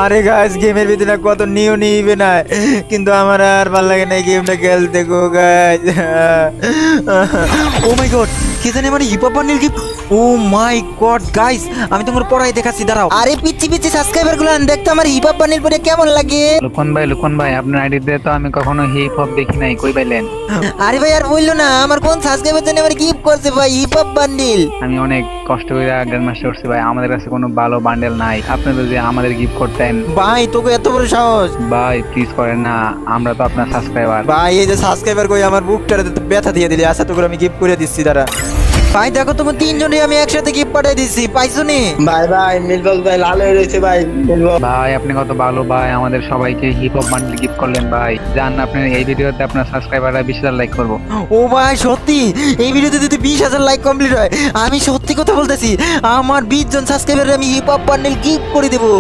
আরে গাইস গেমের ভিতরে কত নিবে না, কিন্তু আমার আর ভালো লাগে না এই গেমটা খেলতে গো গাইস। ও মাই গড, কি জানি মানে হিপ হপ বান্ডিল গিফট। ও মাই গড গাইস, আমি তোমার পড়াই দেখাচ্ছি, দাঁড়াও। আরে পিচ্ছি পিচ্ছি সাবস্ক্রাইবার গুলো দেখতো আমার হিপ হপ বান্ডিল পরে কেমন লাগে। লুকন ভাই আপনার আইডিতে তো আমি কখনো হিপ হপ দেখি নাই, কই পাইলেন? আরে ভাই আর বললো না, আমার কোন সাবস্ক্রাইবার জন্য আমার গিফট করছে ভাই হিপ হপ বান্ডিল। আমি অনেক কষ্ট করে গ্র্যান্ড মাস্টার করছি ভাই, আমাদের কাছে কোনো ভালো বান্ডেল নাই, আপনি যদি আমাদের গিফট করতেন। ভাই তোকে এত বড় সাহস? ভাই প্লিজ করেন না, আমরা তো আপনার সাবস্ক্রাইবার। ভাই এই যে সাবস্ক্রাইবার কই আমার বুকটারে তো ব্যথা দিয়ে দিলি। আচ্ছা তোকে আমি গিফট করে দিচ্ছি, দাঁড়া। ভাই দেখো তুমি তিনজনে আমি একসাথে গিফট পাঠিয়ে দিচ্ছি, পাইছো নি? ভাই ভাই মিলবল ভাই লাল হয়ে রয়েছে ভাই মিলবল। ভাই আপনি কত ভালো ভাই, আমাদের সবাইকে হিপ হপ বান্ডেল গিফট করলেন ভাই। জান আপনি এই ভিডিওতে আপনার সাবস্ক্রাইবাররা 20,000 লাইক করবো। ও ভাই সত্যি এই ভিডিওতে যদি 20,000 লাইক কমপ্লিট হয়, আমি সত্যি কথা বলতেছি, আমার 20 জন সাবস্ক্রাইবার আমি হিপ হপ বান্ডেল গিফট করে দেবো।